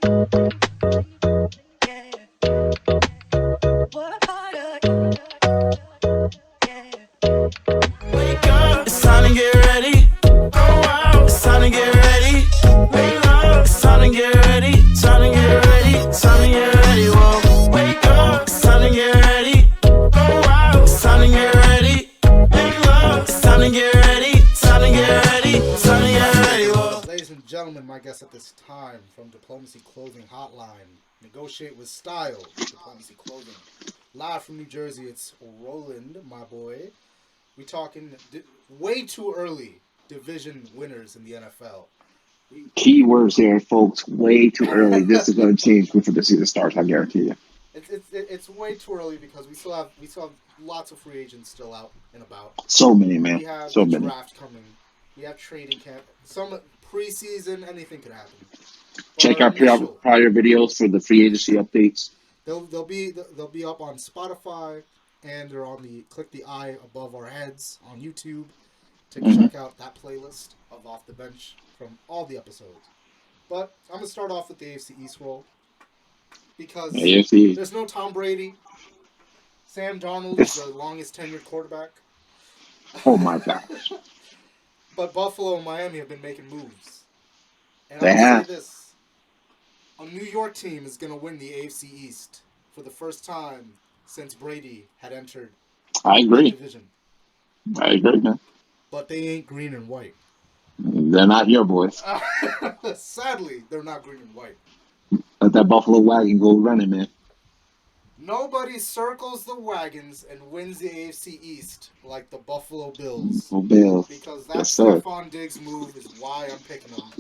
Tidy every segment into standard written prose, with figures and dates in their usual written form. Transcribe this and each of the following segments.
It's time to get ready. It's time to get ready. It's time to get ready. Time to get ready. Time to get ready. Whoa. Wake up. It's time to get ready. It's time to get ready. It's time to get ready. Time to get ready. Time to get ready. Whoa. Ladies and gentlemen, my guest at this time from Diplomacy Clothing Hotline. Negotiate with style. Diplomacy Clothing. Live from New Jersey, it's Roland, my boy. We talking way too early division winners in the NFL. Key words here, folks. Way too early. This is going to change before the season starts. I guarantee you. It's way too early because we still have lots of free agents still out and about. So many, man. We have so the many. draft coming. We have training camp. Some preseason, anything could happen. Check our prior videos for the free agency updates. They'll be up on Spotify, and they're on the click the eye above our heads on YouTube to check out that playlist of Off the Bench from all the episodes. But I'm gonna start off with the AFC East roll because there's no Tom Brady. Sam Darnold is the longest tenured quarterback. Oh my gosh! But Buffalo and Miami have been making moves, and They I'm have. gonna say this. A New York team is going to win the AFC East for the first time since Brady had entered I agree. the division. I agree, man. But they ain't green and white. They're not your boys. Sadly, they're not green and white. Let that Buffalo wagon go running, man. Nobody circles the wagons and wins the AFC East like the Buffalo Bills. Bills. Because that Yes, sir. Stephon Diggs move is why I'm picking them.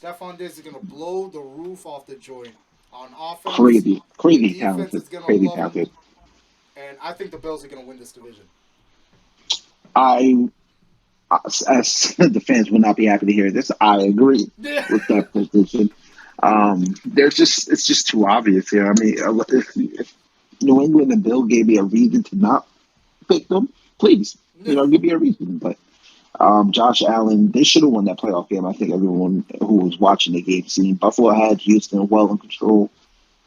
Stephon Diggs is going to blow the roof off the joint on offense. Crazy Defense talented. is gonna Crazy love him. talented. And I think the Bills are going to win this division. As the fans will not be happy to hear this, I agree with that position. It's just too obvious here. I mean, if New England and Bill gave me a reason to not pick them, please, give me a reason. But Josh Allen, they should have won that playoff game. I think everyone who was watching the game seen Buffalo had Houston well in control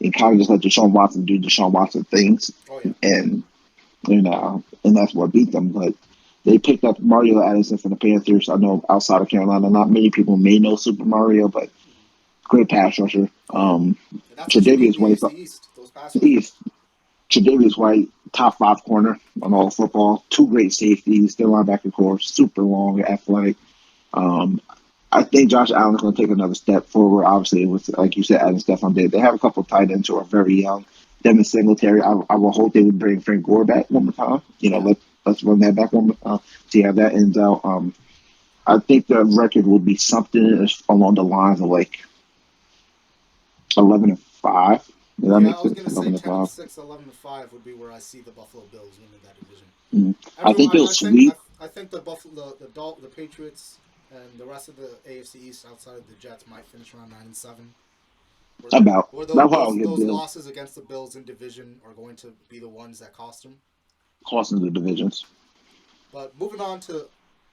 and kind of just let Deshaun Watson do Deshaun Watson things. Oh, yeah. And that's what beat them. But they picked up Mario Addison from the Panthers. I know outside of Carolina, not many people may know Super Mario, but great pass rusher. Tre'Davious White, Tre'Davious White, top 5 corner on all football. 2 great safeties. Their linebacker core, super long, athletic. I think Josh Allen's going to take another step forward. Obviously, with like you said, Adam Stephon did. They have a couple of tight ends who are very young. Devin Singletary. I will hope they would bring Frank Gore back one more time. Let's run that back one more time. See how that ends out. I think the record would be something along the lines of like 11-5. I was going to say 11-5. 10-6, 11-5 would be where I see the Buffalo Bills winning that division. Mm-hmm. I think they'll sweep. I think the Patriots and the rest of the AFC East outside of the Jets might finish around 9-7. Those losses against the Bills in division are going to be the ones that cost them. Costing the divisions. But moving on to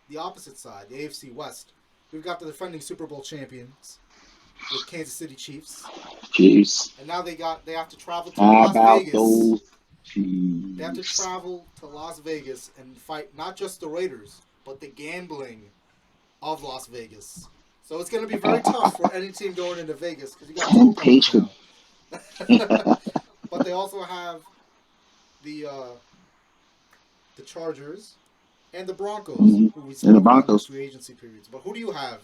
the opposite side, the AFC West, we've got the defending Super Bowl champions with Kansas City Chiefs. And now they have to travel to Las Vegas. Those Chiefs. They have to travel to Las Vegas and fight not just the Raiders, but the gambling of Las Vegas. So it's going to be very tough for any team going into Vegas because you got temptation. But they also have the Chargers and the Broncos, who we saw in the free agency periods. But who do you have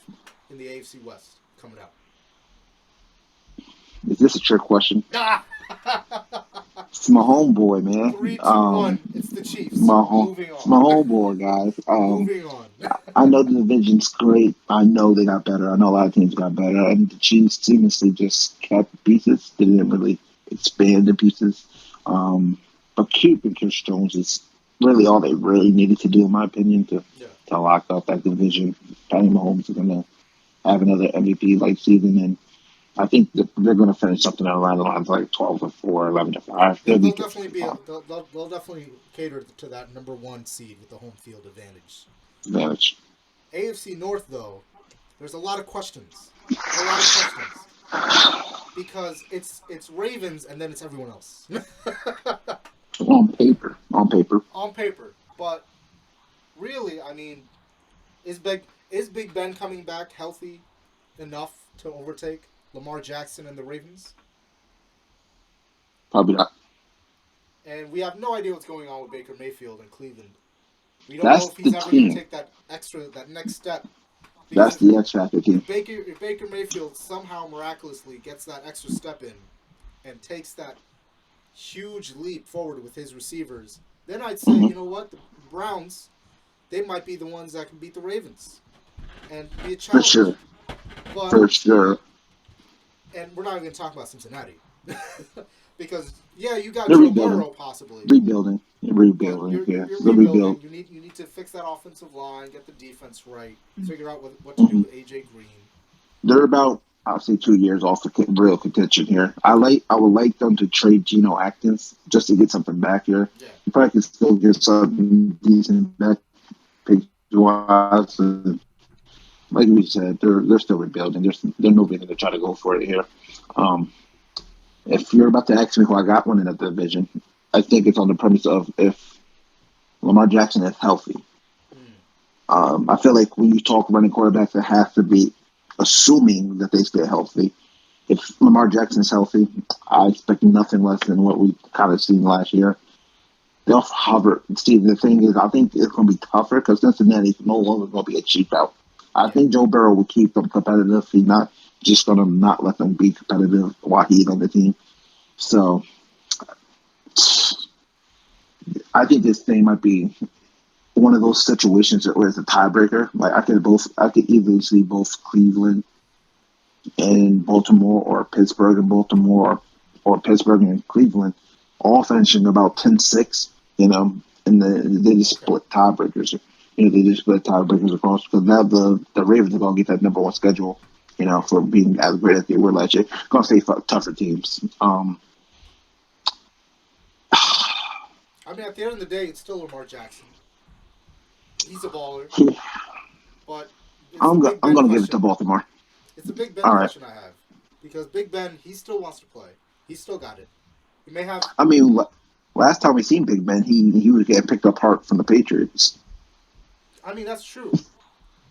in the AFC West coming out? Is this a trick question? It's my homeboy, man. 3, 2, 1. It's the Chiefs. Moving on. It's my homeboy, guys. Moving on. I know the division's great. I know they got better. I know a lot of teams got better. And the Chiefs seamlessly just kept pieces. They didn't really expand the pieces. But keeping Chris Jones is really all they really needed to do, in my opinion, to lock up that division. Patty Mahomes is going to have another MVP-like season, and I think that they're going to finish something around the lines like 12-4, 11-5. They'll definitely cater to that number 1 seed with the home field advantage. AFC North, though, there's a lot of questions. because it's Ravens and then it's everyone else On paper. On paper. on paper. But really, I mean, is Big Ben coming back healthy enough to overtake Lamar Jackson and the Ravens? Probably not. And we have no idea what's going on with Baker Mayfield in Cleveland. We don't know That's if the he's ever going to team. take that next step. That's Because the X Factor team. if Baker Mayfield somehow miraculously gets that extra step in and takes that huge leap forward with his receivers, then I'd say, Mhm. you know what, the Browns, they might be the ones that can beat the Ravens and be a For challenge. sure. But For sure. and we're not even going to talk about Cincinnati because you got They're Joe rebuilding. Burrow possibly, Rebuilding. but Rebuilding. Yeah. you're They'll rebuild. rebuilding. You need to fix that offensive line, get the defense right, figure out what to do Mhm. with AJ Green. They're about, I'll say, 2 years off the real contention here. I would like them to trade Geno Atkins just to get something back here. Yeah, You probably could still get something decent back picture wise. Like we said, they're still rebuilding. They're nobody going to try to go for it here. Um, if you're about to ask me who I got one in that division, I think it's on the premise of if Lamar Jackson is healthy. I feel like when you talk running quarterbacks, it has to be assuming that they stay healthy. If Lamar Jackson's healthy, I expect nothing less than what we kind of seen last year. They'll hover. See, the thing is, I think it's going to be tougher because Cincinnati's no longer going to be a cheap out. I think Joe Burrow will keep them competitive. He's not just going to not let them be competitive while he's on the team. So I think this thing might be one of those situations where it's a tiebreaker. Like I could easily see both Cleveland and Baltimore or Pittsburgh and Baltimore or Pittsburgh and Cleveland all finishing about 10-6, and they just split tiebreakers. They just split tiebreakers across because now the Ravens are going to get that number one schedule, for being as great as they were last year. Going to say tougher teams. I mean, at the end of the day, it's still Lamar Jackson. He's a baller, but it's the Big I'm Ben going to give it to question. Baltimore. It's the Big Ben All right. question I have because Big Ben, he still wants to play. He's still got it. He may have. I mean, last time we seen Big Ben, he was getting picked apart from the Patriots. I mean, that's true.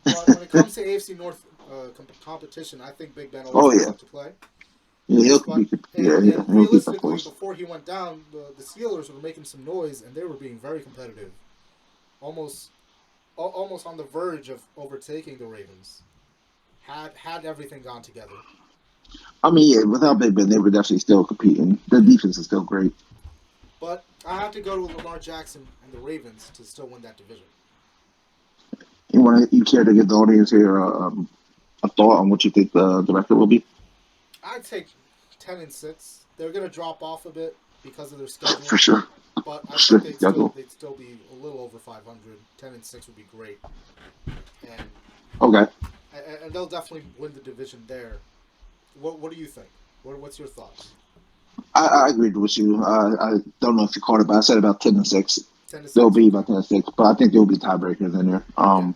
But when it comes to AFC North competition, I think Big Ben always wants to play. Yeah, he'll But be. and He'll keep that realistically, close. before he went down, the Steelers were making some noise and they were being very competitive, almost on the verge of overtaking the Ravens. Had everything gone together. I mean, yeah, without Big Ben, they were definitely still competing. Their defense is still great. But I have to go to Lamar Jackson and the Ravens to still win that division. You care to give the audience here a thought on what you think the record will be? I'd take 10-6. They're gonna drop off a bit because of their schedule. For sure. But I Sure, think schedule. they'd still be a little over 500. 10-6 would be great, and Okay. and they'll definitely win the division there. What do you think? What's your thoughts? I agreed with you. I don't know if you caught it, but I said about 10-6. 10-6. They'll be about 10-6, but I think there will be tiebreakers in there. Okay.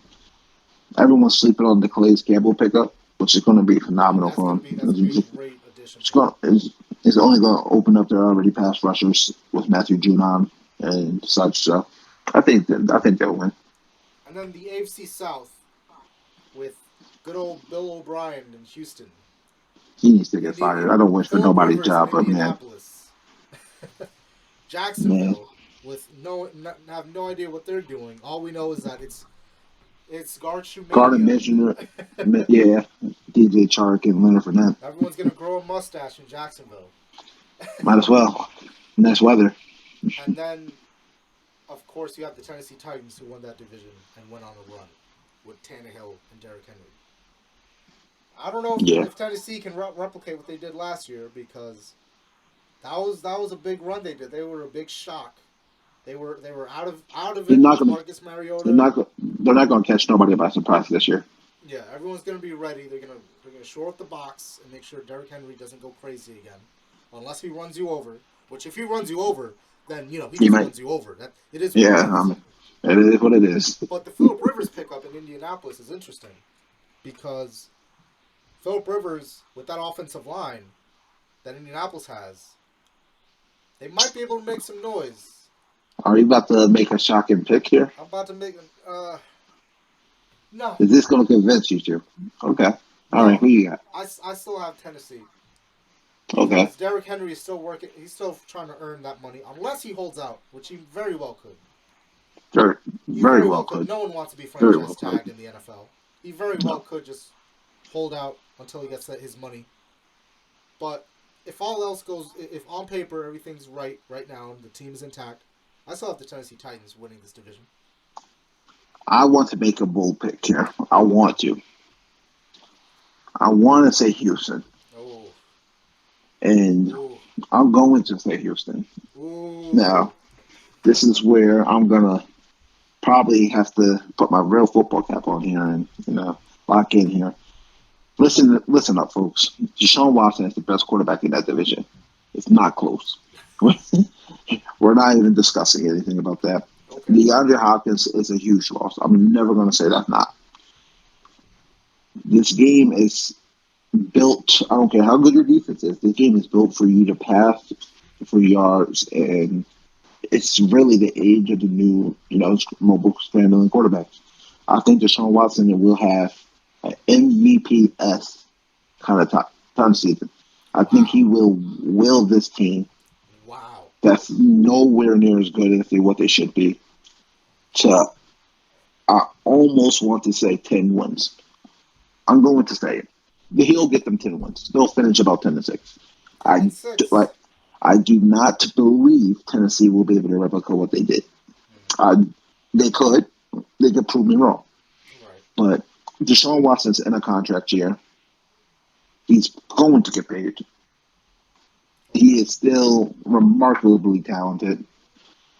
Everyone's sleeping on the Calais Campbell pickup, which is going to be phenomenal for him. That's gonna be a great addition. It's only going to open up their already pass rushers with Matthew Judon and such. So I think they'll win. And then the AFC South with good old Bill O'Brien in Houston. He needs to get fired. I don't wish for Phillip nobody's Rivers job, in but man, Indianapolis. Jacksonville with have no idea what they're doing. All we know is that it's guard Garden Missioner, yeah, DJ Chark and Leonard Fournette. Everyone's gonna grow a mustache in Jacksonville. Might as well. Nice weather. And then, of course, you have the Tennessee Titans who won that division and went on a run with Tannehill and Derrick Henry. I don't know if Tennessee can replicate what they did last year because that was a big run they did. They were a big shock. They were out of it. Marcus Mariota. They're not going to catch nobody by surprise this year. Yeah, everyone's going to be ready. They're going to shore up the box and make sure Derrick Henry doesn't go crazy again, unless he runs you over. Which, if he runs you over, then he just runs you over. It is. It is what it is. But the Phillip Rivers pickup in Indianapolis is interesting because Philip Rivers, with that offensive line that Indianapolis has, they might be able to make some noise. Are you about to make a shocking pick here? I'm about to make no, Is this going to convince you to? Okay. All right. no. Who you got? I still have Tennessee Okay. because Derrick Henry is still working. He's still trying to earn that money, unless he holds out, which he very well could. Very, He very very well well could. could. No one wants to be Very franchise well could. tagged in the NFL. He very well No. could just hold out until he gets his money. But if all else goes, if on paper everything's right now and the team is intact, I still have the Tennessee Titans winning this division. I want to make a bold pick here. I want to. I want to say Houston. Oh, And ooh, I'm going to say Houston. ooh. Now, this is where I'm going to probably have to put my real football cap on here and, lock in here. Listen up, folks. Deshaun Watson is the best quarterback in that division. It's not close. We're not even discussing anything about that. Okay. DeAndre Hopkins is a huge loss. I'm never going to say that's not. This game is built. I don't care how good your defense is. This game is built for you to pass for yards, and it's really the age of the new, mobile scrambling quarterbacks. I think Deshaun Watson will have an MVP-esque kind of time season. I think he will this team Wow. that's nowhere near as good as what they should be. To, I almost want to say 10 wins. I'm going to say it. He'll get them 10 wins. They'll finish about 10-6. I 10-6. I do not believe Tennessee will be able to replicate what they did. They could. They could prove me wrong. Right. But Deshaun Watson's in a contract year. He's going to get paid. He is still remarkably talented.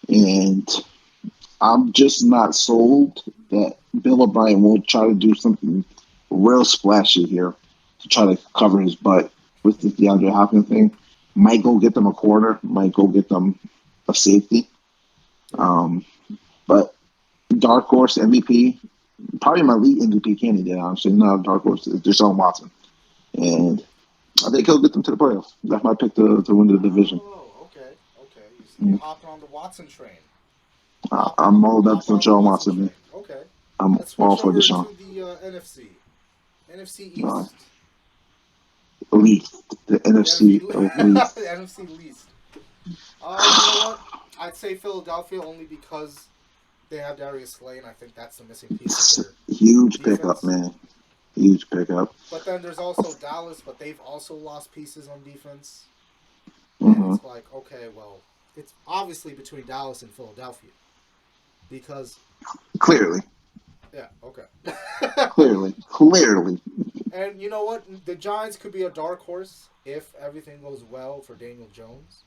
And I'm just not sold that Bill O'Brien won't try to do something real splashy here to try to cover his butt with the DeAndre Hopkins thing. Might go get them a quarter, might go get them a safety. But dark horse MVP, probably my lead MVP candidate, honestly, not dark horse, is Deshaun Watson. And I think he'll get them to the playoffs. That's my pick to win the division. Oh, okay. You hopping on the Watson train. I'm all about Deshaun Watson, man. Okay. I'm Let's all switch for over Deshaun. to the NFC. NFC East. Least. The NFC least. The NFC least. You know what? I'd say Philadelphia only because they have Darius Slay, and I think that's the missing piece of their Huge defense. pickup, man. Huge pickup. But then there's also Dallas, but they've also lost pieces on defense. Mm-hmm. And it's like, okay, well, it's obviously between Dallas and Philadelphia. Because... Clearly. Yeah, okay. Clearly. And you know what? The Giants could be a dark horse if everything goes well for Daniel Jones.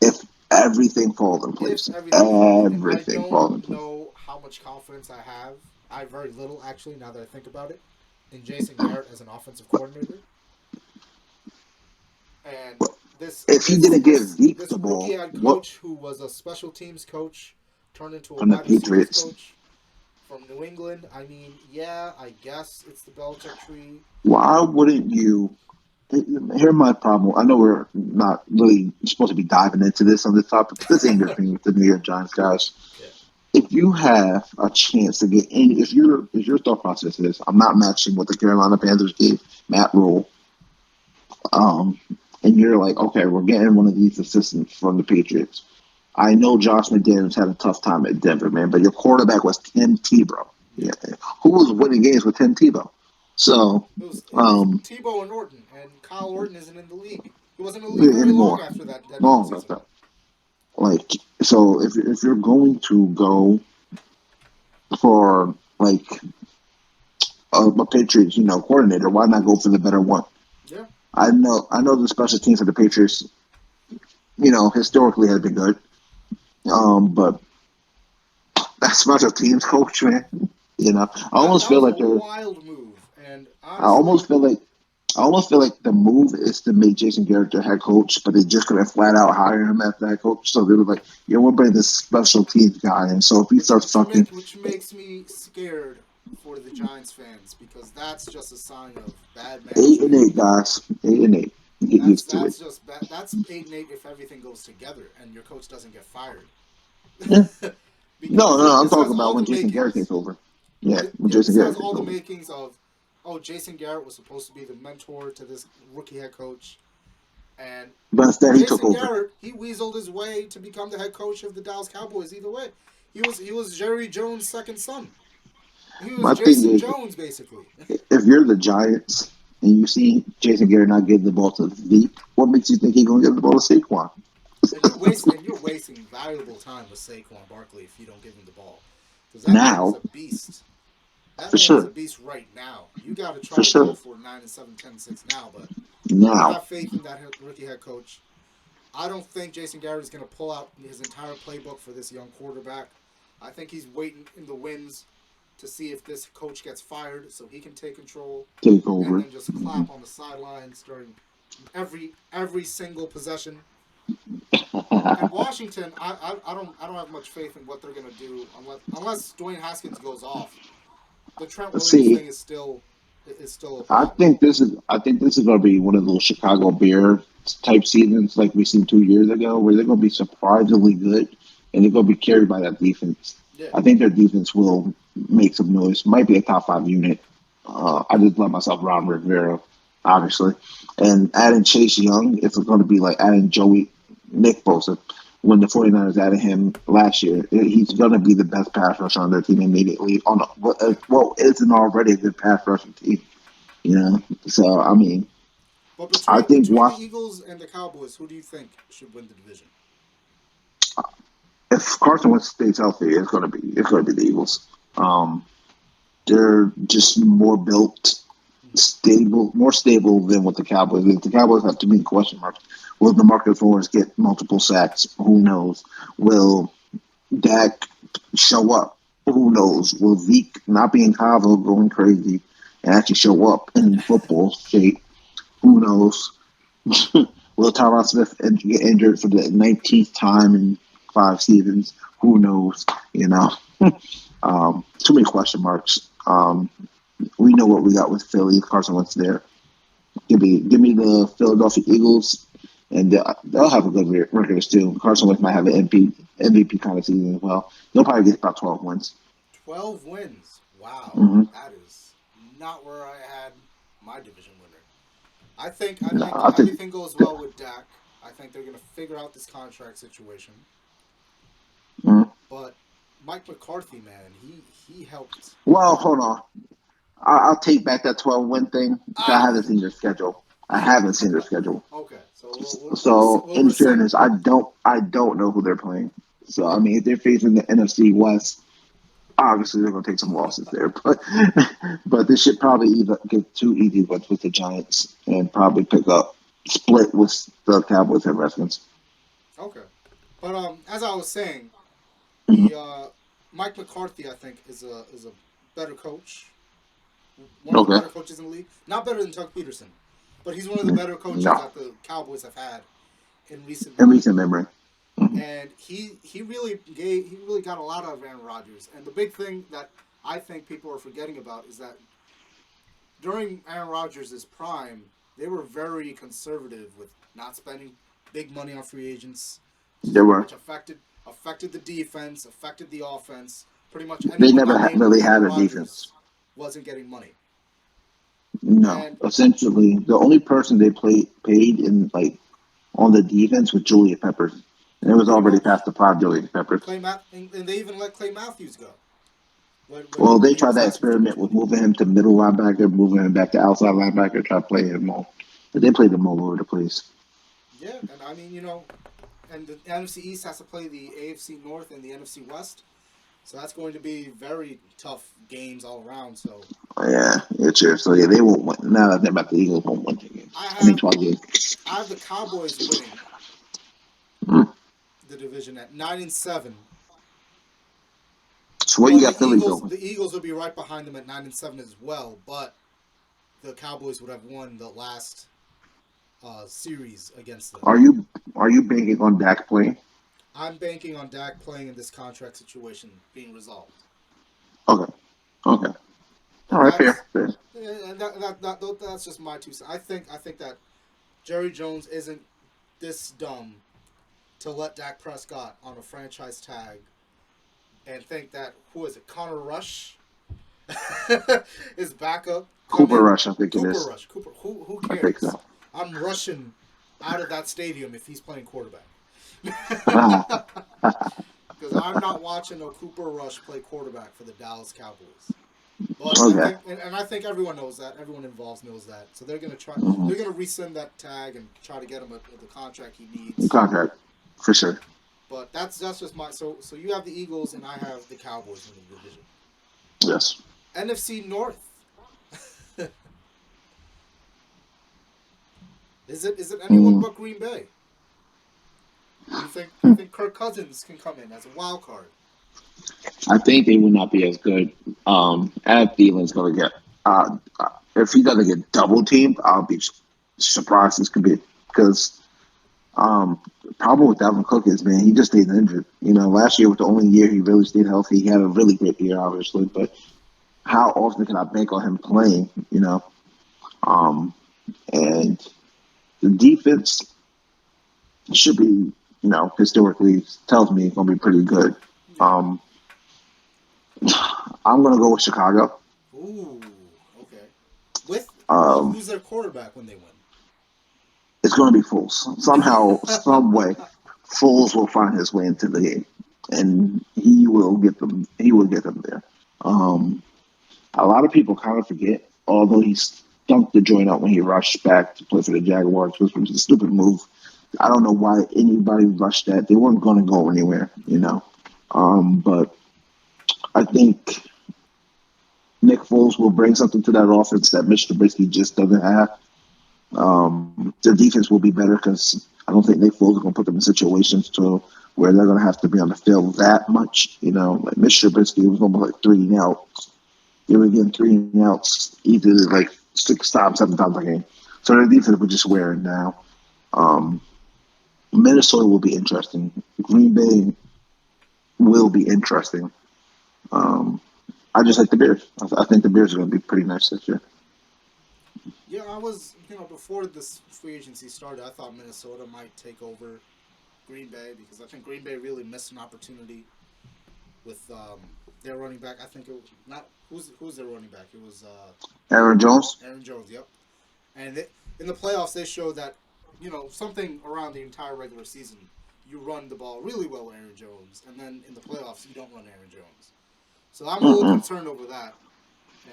If everything falls in place. Everything falls in place. I don't know how much confidence I have. I have very little, actually, now that I think about it, in Jason Garrett as an offensive coordinator. And if he didn't give Zeke this the ball, rookie head coach who was a special teams coach turned into a from the wide receivers Patriots coach from New England. I mean, yeah, I guess it's the Belichick tree. Why wouldn't you? Here's my problem. I know we're not really supposed to be diving into this on this topic, but this ain't your thing with the New York Giants, guys. Yeah. If you have a chance to get in, if your thought process is, I'm not matching what the Carolina Panthers gave Matt Rule, and you're like, okay, we're getting one of these assistants from the Patriots. I know Josh McDaniels had a tough time at Denver, man, but your quarterback was Tim Tebow. Yeah. Who was winning games with Tim Tebow? So, it was Tebow and Orton, and Kyle Orton isn't in the league. He wasn't in the league very anymore. long after that. Long after that. Like, so if you're going to go for like a Patriots, coordinator, why not go for the better one? Yeah. I know the special teams for the Patriots, historically has been good. But that special teams coach, man, I almost feel like a wild move, and honestly, I almost feel like the move is to make Jason Garrett their head coach, but they just couldn't flat out hire him as that coach. So they were like, "Yeah, we'll bring this special teams guy." And so if he starts fucking, which makes me scared for the Giants fans because that's just a sign of bad 8-8, management. guys. 8-8. Get used to it. That's just bad. That's 8-8 if everything goes together and your coach doesn't get fired. Yeah. No, Because no, I'm this has talking all about the when Jason Garrett makings. takes over. Yeah, when Yeah, Jason this has Garrett all takes the over. makings of, oh, Jason Garrett was supposed to be the mentor to this rookie head coach, and But instead, he took Jason over. Garrett he weaseled his way to become the head coach of the Dallas Cowboys. Either way, he was Jerry Jones' second son. He was My thing Jason is, Jones basically. if you're the Giants and you see Jason Garrett not give the ball to Zeke, what makes you think he's going to give the ball to Saquon? And you're wasting valuable time with Saquon Barkley if you don't give him the ball, because that man is Now, a beast. That for man is a sure, beast right now. You got to for try to go sure. for 9-7, 10-6 now, but I don't Now, have faith in that rookie head coach. I don't think Jason Garrett is going to pull out his entire playbook for this young quarterback. I think he's waiting in the wings to see if this coach gets fired so he can take control take and over. then just clap on the sidelines during every single possession. And Washington, I don't have much faith in what they're going to do unless Dwayne Haskins goes off. The Trent Williams See, thing is still a I problem. think this is I think this is going to be one of those Chicago Bear type seasons like we seen 2 years ago, where they're going to be surprisingly good, and they're going to be carried by that defense. Yeah. I think their defense will make some noise. Might be a top five unit. I just love myself Ron Rivera, obviously, and adding Chase Young. It's going to be like adding Joey Nick Bosa. When the 49ers added him last year, he's going to be the best pass rusher on their team immediately. On Yeah. well, isn't already a good pass rushing team, you know. So I mean, But I between think between the what Eagles and the Cowboys, who do you think should win the division? if Carson Wentz stays healthy, it's going to be the Eagles. Um, they're just more built, stable, more stable than what the Cowboys. If the Cowboys have too many question marks. Will DeMarcus Lawrence get multiple sacks? Who knows? Will Dak show up? Who knows? Will Zeke not be in Cabo going crazy and actually show up in football shape? Who knows? Will Tyron Smith get injured for the 19th time in 5 seasons? Who knows? You know, too many question marks. We know what we got with Philly. Carson Wentz there. Give me the Philadelphia Eagles, and they'll have a good record too. Carson Wentz might have an MVP kind of season as well. They'll probably get about 12 wins. 12 wins. Wow, Mm-hmm. that is not where I had my division winner. I think I No, think I think. everything goes well with Dak. I think they're going to figure out this contract situation. Mm. But Mike McCarthy, man, he helped. Well, hold on. I'll take back that 12-win thing because I Ah, haven't seen their schedule. I haven't seen their schedule. okay. So we'll So, we'll in rescind. fairness, I don't know who they're playing. So, I mean, if they're facing the NFC West, obviously they're going to take some losses there. But they should probably either get 2 easy ones with the Giants and probably pick up split with the Cowboys and Redskins. Okay. But as I was saying, Mhm. the Mike McCarthy, I think, is a better coach, one of the Okay. better coaches in the league. Not better than Tuck Peterson, but he's one of the better coaches No, that the Cowboys have had in recent in memory. recent memory. Mhm. And he really got a lot out of Aaron Rodgers. And the big thing that I think people are forgetting about is that during Aaron Rodgers' prime, they were very conservative with not spending big money on free agents, They were. which affected the defense, affected the offense. Pretty much They anyone never that named really had Aaron a defense. Rodgers wasn't getting money. No, And essentially the only person they paid in like on the defense was Julia Peppers, and it was pretty already much past the prime Julia Peppers. And they even let Clay Matthews go when, when, Well, they when he tried was that asking for too much experiment with money. moving him to middle linebacker, moving him back to outside linebacker, try to play him all. But they played him all over the place. Yeah, and I mean, and the NFC East has to play the AFC North and the NFC West. So that's going to be very tough games all around. So Yeah, it's true. So yeah, they won't win. Now that they're about the Eagles won't win 10 games. I I mean have 12 games. I have the Cowboys winning Mm. the division at 9-7, So what you but the got Philly Eagles going? the Eagles will be right behind them at 9-7 as well. But the Cowboys would have won the last series against them. Are you banking on Dak playing? I'm banking on Dak playing in this contract situation being resolved. Okay, okay. fair. Fair. and that's just my two cents. I think that Jerry Jones isn't this dumb to let Dak Prescott on a franchise tag and think that who is it, Connor Rush, is backup. Come Cooper in, Rush, I think it Cooper is. Rush, Cooper. Who I think cares? so. I'm rushing out of that stadium if he's playing quarterback. Ah, Because I'm not watching no Cooper Rush play quarterback for the Dallas Cowboys. But I okay. think, and I think everyone knows that. Everyone involved knows that. So they're gonna try. Mm-hmm. They're gonna rescind that tag and try to get him the contract he needs. Contract for sure. But that's just my. So you have the Eagles and I have the Cowboys in the division. Yes. NFC North. Is it anyone Mm. but Green Bay? You think Kirk Cousins can come in as a wild card? I think they will not be as good. Ad Thielen's going to get. If he doesn't get double teamed, I'll be surprised this could be because the problem with Dalvin Cook is, man, he just stayed injured. Last year was the only year he really stayed healthy. He had a really great year, obviously, but how often can I bank on him playing? Um, and the defense should be, historically tells me it's going to be pretty good. Um, I'm going to go with Chicago. Ooh, okay. With Um, who's their quarterback when they win? it's going to be Foles. Somehow, some way, Foles will find his way into the game, and he will get them. He will get them there. Um, a lot of people kind of forget, although he stunk the joint out when he rushed back to play for the Jaguars, which was a stupid move. I don't know why anybody rushed that. They weren't going to go anywhere. But I think Nick Foles will bring something to that offense that Mr. Trubisky just doesn't have. The defense will be better because I don't think Nick Foles is going to put them in situations to where they're going to have to be on the field that much. Like Mr. Trubisky was going to be like 3 and outs. They were getting 3 and outs either like 6 times, 7 times a game. So their defense was just wearing down. Minnesota will be interesting. Green Bay will be interesting. I just like the Bears. I think the Bears are going to be pretty nice this year. Yeah, I was, before this free agency started, I thought Minnesota might take over Green Bay because I think Green Bay really missed an opportunity with their running back. I think it was not who's their running back. It was Aaron Jones. Aaron Jones. Yep. And in the playoffs, they showed that something around the entire regular season, you run the ball really well with Aaron Jones, and then in the playoffs, you don't run Aaron Jones. So I'm a little concerned over that.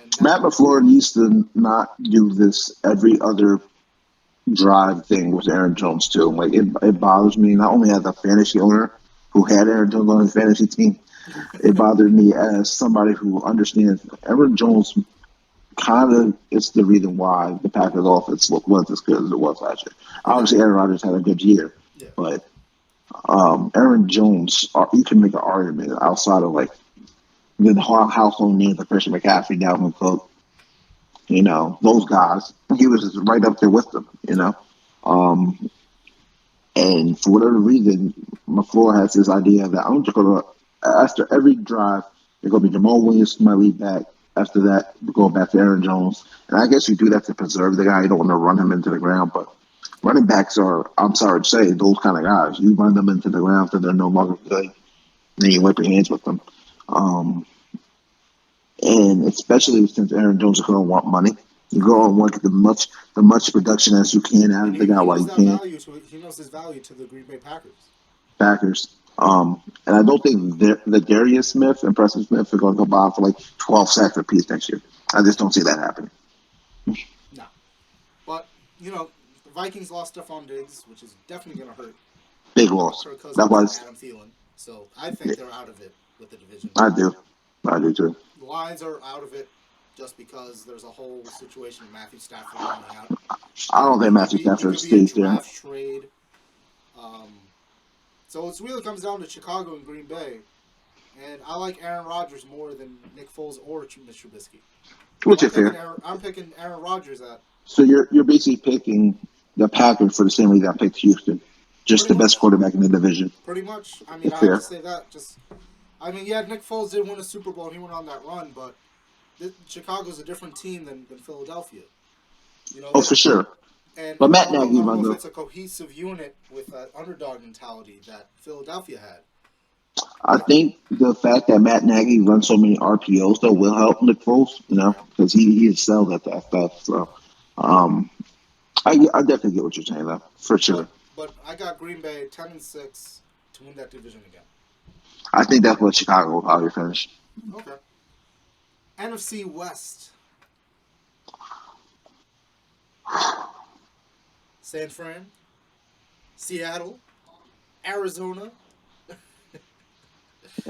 And Matt LaFleur needs to not do this every other drive thing with Aaron Jones too. Like it bothers me not only as a fantasy owner who had Aaron Jones on his fantasy team, it bothered me as somebody who understands Aaron Jones kind of is the reason why the Packers offense was as good as it was last year. Obviously, Aaron Rodgers had a good year, Yeah. but Aaron Jones, you can make an argument outside of like the household names of Christian McCaffrey, Dalvin Cook, those guys. He was just right up there with them. And for whatever reason, LaFleur has this idea that I'm just going to, after every drive, there's going to be Jamal Williams, my lead back. After that, we're going back to Aaron Jones. And I guess you do that to preserve the guy. You don't want to run him into the ground. But running backs are, I'm sorry to say, those kind of guys. You run them into the ground until they're no longer good. Then you wipe your hands with them. And especially since Aaron Jones is going to want money. You go and want the much production as you can out of the guy while you can. He knows his value to the Green Bay Packers. And I don't think the Darius Smith and Preston Smith are going to go by for like 12 sacks apiece next year. I just don't see that happening. No. But, the Vikings lost Stephon Diggs, which is definitely going to hurt. Big loss. That was Adam Thielen. So I think they're out of it with the division. I do too. The Lions are out of it just because there's a whole situation with Matthew Stafford running out. I don't think Matthew Stafford stays there. Draft trade. So it really comes down to Chicago and Green Bay. And I like Aaron Rodgers more than Nick Foles or Mitch Trubisky. Which is fair. I'm picking Aaron Rodgers at. So you're basically picking the Packers for the same reason I picked Houston. Just the best quarterback in the division. Pretty much. I mean, I have to say that. Yeah, Nick Foles did win a Super Bowl and he went on that run, but Chicago's a different team than Philadelphia. You know, Oh, for sure. But and Matt Nagy I don't know runs if a. it's a cohesive unit with that underdog mentality that Philadelphia had. I think the fact that Matt Nagy runs so many RPOs though will help Nick Foles, Okay, because he excelled at that stuff. So, um, I definitely get what you're saying though, for sure. but I got Green Bay 10-6 to win that division again. I think that's what Chicago will probably finish. Okay. NFC West. San Fran, Seattle, Arizona,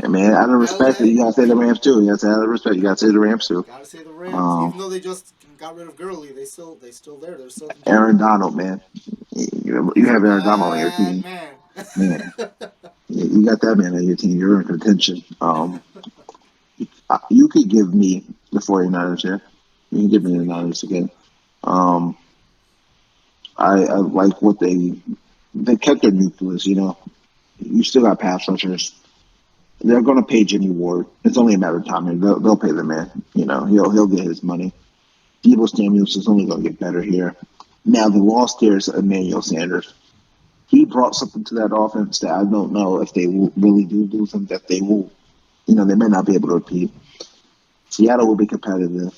And man, out of respect, LA. you gotta say the Rams too. You gotta say out of respect, you gotta say the Rams too. Gotta say the Rams. Um, Even though they just got rid of Gurley, they still there. They're still contending. Aaron Donald, man, you He's a have Aaron Donald on your bad team, man. man. You got that man on your team. You're in contention. You could give me the 49ers here. You can give me the Niners again. Um, I like what they kept their nucleus. You still got pass rushers. They're going to pay Jimmy Ward. It's only a matter of time. They'll pay the man. He'll get his money. Debo Samuels is only going to get better here. Now the loss there is Emmanuel Sanders. He brought something to that offense that I don't know if they will really do something that they will. They may not be able to repeat. Seattle will be competitive.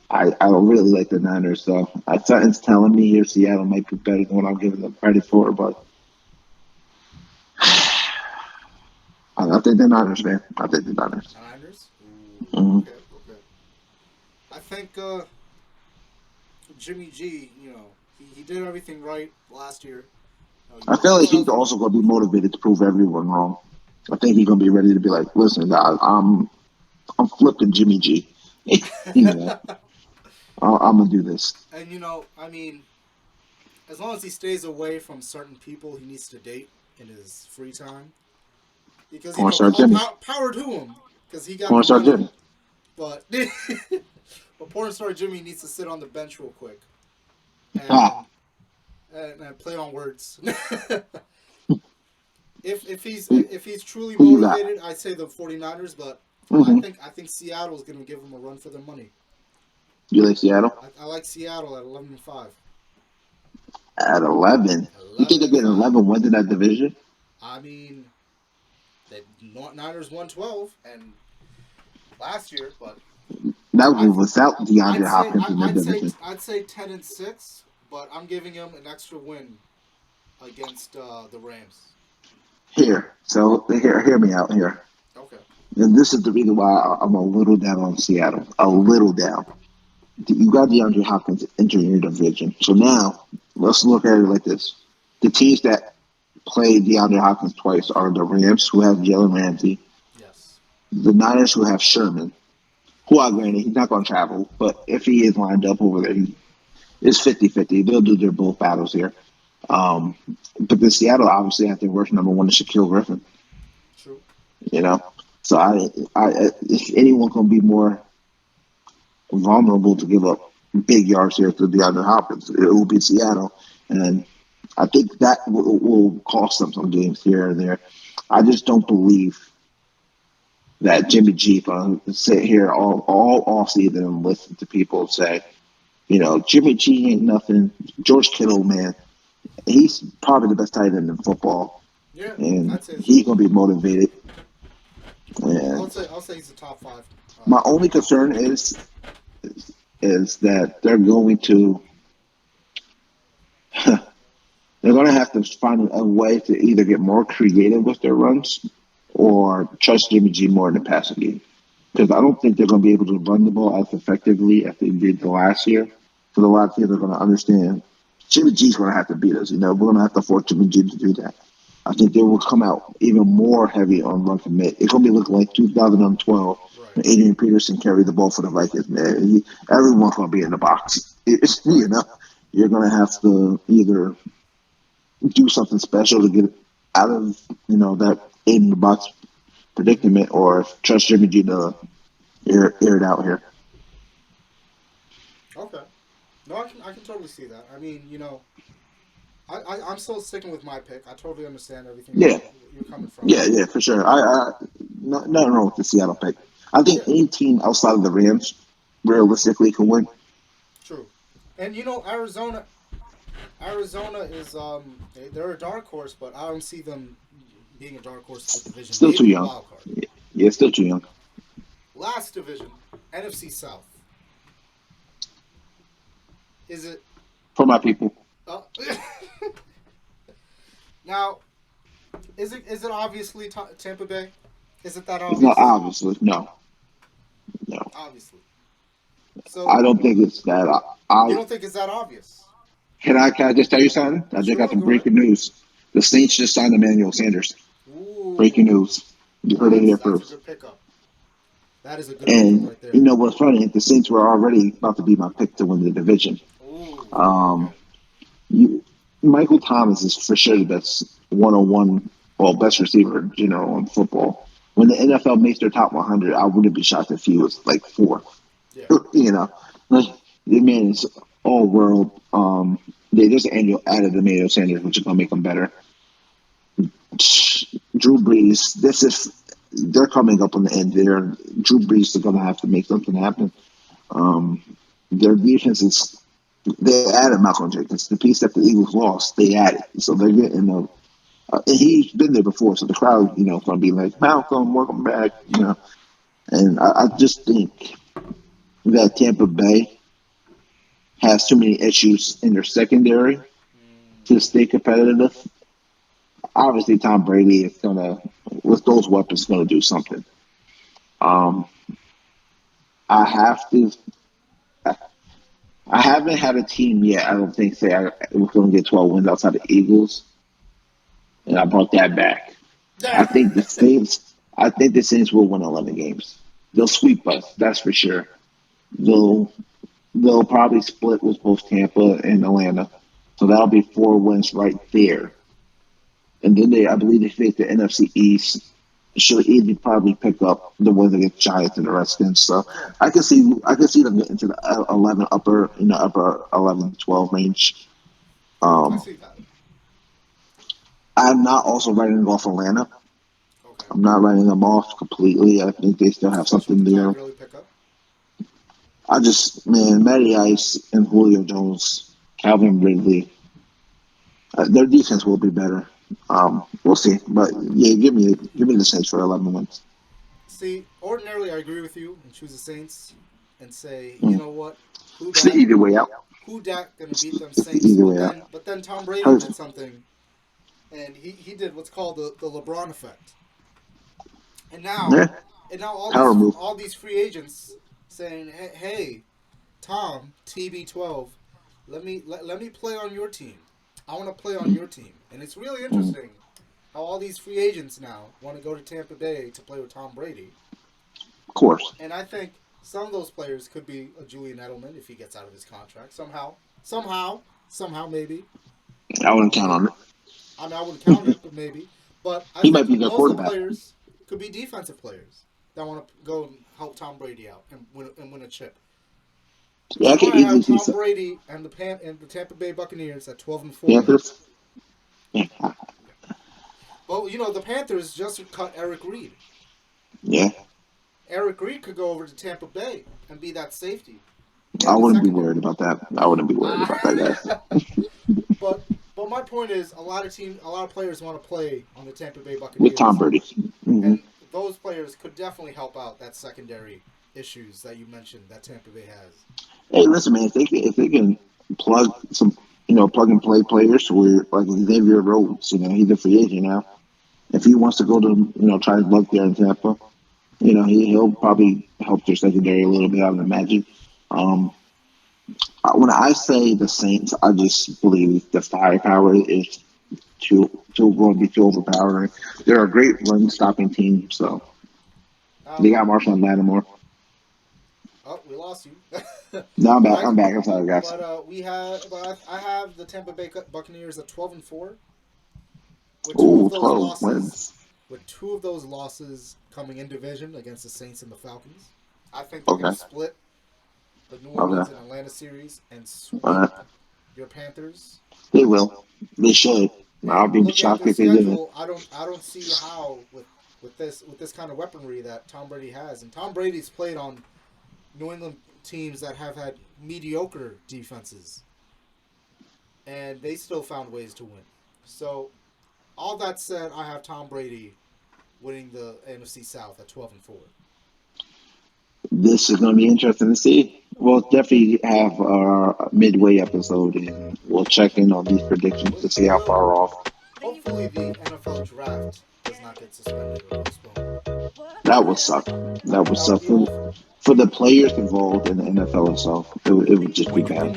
I really like the Niners, though. Something's telling me here Seattle might be better than what I'm giving them credit for, but I think the Niners, man. I think the Niners. Niners. Mm-hmm. Okay, okay. I think Jimmy G. He did everything right last year. I feel like he's also going to be motivated to prove everyone wrong. I think he's going to be ready to be like, listen, guys, I'm flipping Jimmy G. I'm going to do this. And I mean, as long as he stays away from certain people he needs to date in his free time, because power to him because he got Porn the star money. Jimmy. But but porn star Jimmy needs to sit on the bench real quick and play on words. if he's truly motivated, I'd say the 49ers, but I think Seattle is going to give him a run for their money. You like Seattle? I like Seattle at 11-5. At 11? You think they're getting 11 wins in that division? I mean, the Niners won 12 and last year, but that was without DeAndre Hopkins in that division. I'd say 10-6, but I'm giving him an extra win against the Rams. Hear me out here. Okay. And this is the reason why I'm a little down on Seattle. A little down. You got DeAndre Hopkins entering your division. So now, let's look at it like this. The teams that play DeAndre Hopkins twice are the Rams, who have Jalen Ramsey. Yes. The Niners, who have Sherman. Who, I granted, he's not going to travel. But if he is lined up over there, it's 50-50. They'll do their both battles here. But the Seattle obviously has their worst number one is Shaquille Griffin. True. So if anyone can be more vulnerable to give up big yards here to DeAndre Hopkins, it will be Seattle, and I think that will cost them some games here and there. I just don't believe that Jimmy G can sit here all off season and listen to people say, Jimmy G ain't nothing. George Kittle, man, he's probably the best tight end in football. Yeah, and he's gonna be motivated. And I'll say he's the top 5. My only concern is that they're going to have to find a way to either get more creative with their runs or trust Jimmy G more in the passing game. Because I don't think they're going to be able to run the ball as effectively as they did the last year. Because a lot of teams are going to understand Jimmy G's going to have to beat us. We're going to have to force Jimmy G to do that. I think they will come out even more heavy on run commit. It's going to be looking like 2012 when Adrian Peterson carried the ball for the Vikings, man. Everyone's going to be in the box. You're going to have to either do something special to get out of, that in the box predicament, or trust Jimmy G to air it out here. Okay. No, I can totally see that. I mean, I'm still sticking with my pick. I totally understand everything you're coming from. Yeah, for sure. Nothing wrong with the Seattle pick. I think Yeah, any team outside of the Rams realistically can win. true. And Arizona is they're a dark horse, but I don't see them being a dark horse in the division. Still too Maybe a young. wild card. Yeah, still too young. Last division, NFC South. Is it For my people, uh, now? Is it obviously Tampa Bay? Is it that it's not obvious? obviously no, no. Obviously. So I don't think it's that. you I don't think it's that obvious? can I just tell you something? I just got Sure, some go ahead. breaking news. The Saints just signed Emmanuel Sanders. Breaking Ooh, news. You heard it here that's a first. good pickup. That is a good pickup And right there. you know what's funny? The Saints were already about to be my pick to win the division. Ooh, Um, okay. you, Michael Thomas is for sure the best 101, well, best receiver, in football. When the NFL makes their top 100, I wouldn't be shocked if he was like fourth. Yeah. You know, like the man is all world. They just added Emmanuel Sanders, which is gonna make them better. Drew Brees, they're coming up on the end there. Drew Brees is gonna have to make something happen. Um, their defense is they added Malcolm Jenkins, the piece that the Eagles lost. They added, so they're getting a. And he's been there before, so the crowd, is going to be like Malcolm, welcome back, And I just think that Tampa Bay has too many issues in their secondary to stay competitive. Obviously, Tom Brady is gonna, with those weapons, going to do something. Um, I have to. I haven't had a team yet. I don't think say I was going to get 12 wins outside the Eagles, and I brought that back. I think the Saints. I think the Saints will win 11 games. They'll sweep us. That's for sure. They'll they'll probably split with both Tampa and Atlanta, so that'll be 4 wins right there. And then I believe they face the NFC East. Should easily probably pick up the wins against Giants and the Redskins. So Yeah, I can see them getting to the 11 upper in the upper 11 12 range. I Um, see that. I'm not also writing off Atlanta. Okay. I'm not writing them off completely. I think they still have Especially something with the there. Todd Gurley pickup. Matty Ice and Julio Jones, Calvin Ridley, their defense will be better. We'll see, but yeah, give me the Saints for 11 wins. See, ordinarily I agree with you and choose the Saints and say, you Mm. know what, who It's the dat, easy way out. who dat gonna beat them It's the Saints? easy But way out. then Tom Brady Hurts. did something, and he did what's called the LeBron effect. And now, Yeah, and now power move. all these free agents saying, hey, Tom TB12, let me play on your team. I want to play on your team, and it's really Mm. interesting how all these free agents now want to go to Tampa Bay to play with Tom Brady. Of course, And I think some of those players could be a Julian Edelman if he gets out of his contract somehow maybe. I wouldn't count on Maybe. I mean, I wouldn't count it, but maybe. But I it. He might think be their most of the quarterback. players could be defensive players that want to go and help Tom Brady out and win a chip. Yeah, I So can I have easily see Tom some Brady and the Tampa Bay Buccaneers at 12-4 now. Panthers. Yeah, But the Panthers just cut Eric Reed. yeah. Eric Reed could go over to Tampa Bay and be that safety I in the wouldn't be worried secondary. about that. I wouldn't be worried about that, guys. Uh, but my point is, a lot of players want to play on the Tampa Bay With Tom Buccaneers, Brady. Hmm. and those players could definitely help out that secondary issues that you mentioned that Tampa Bay has. Hey, listen, man. If they can plug some, plug and play players where like Xavier Rhodes, he's a free agent now. If he wants to go to, try his luck there in Tampa, he'll probably help their secondary a little bit. I would imagine. Um, when I say the Saints, I just believe the firepower is too going to be too overpowering. They're a great run stopping team, so they Um, got Marshawn Lattimore. oh, we lost you. Now I'm but back. I'm back. I'm sorry, guys. I have the Tampa Bay Buccaneers at 12-4 with Ooh, 12 wins. with two of those losses coming in division against the Saints and the Falcons. I think they're Okay. going to split the New Orleans Okay. and Atlanta series and sweep All right. your Panthers. They will. They should. I'll And be looking at shocked their if they didn't. schedule, I don't see how with this kind of weaponry that Tom Brady has, and Tom Brady's played on New England teams that have had mediocre defenses, and they still found ways to win. So, all that said, I have Tom Brady winning the NFC South at 12-4. This is going to be interesting to see. We'll definitely have our midway episode, and we'll check in on these predictions to see how far off. Hopefully, the NFL draft does not get suspended or postponed. That would suck. That would suck for the players involved in the NFL itself. It would just be bad.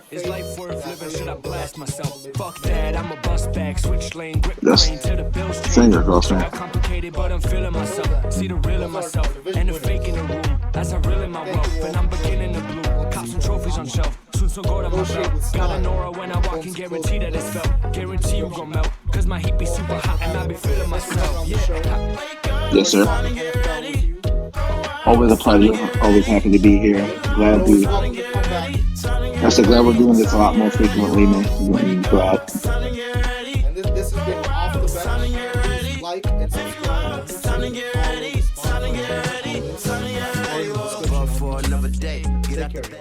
Is life worth living? Should I blast myself? Fuck that, I'm a bust back, switch lane, grip Yes. brain to the bill street. Finger crossed, man. Complicated, but I'm feeling myself. See the real in myself, and the fake in the room. As I reel in my wealth, and I'm beginning to bloom. Cop some trophies on shelf, soon so go to my belt. Got an aura when I walk and guarantee that it's felt. Guarantee you gon' melt, cause my heat be super hot and I be feeling myself. Yeah. Yes, sir. Always a pleasure. Always happy to be here. Glad we. I said glad we're doing this a lot more frequently, man. I'm glad. And this has been Off the Bench. Please like and subscribe. For another day. Get out the bed.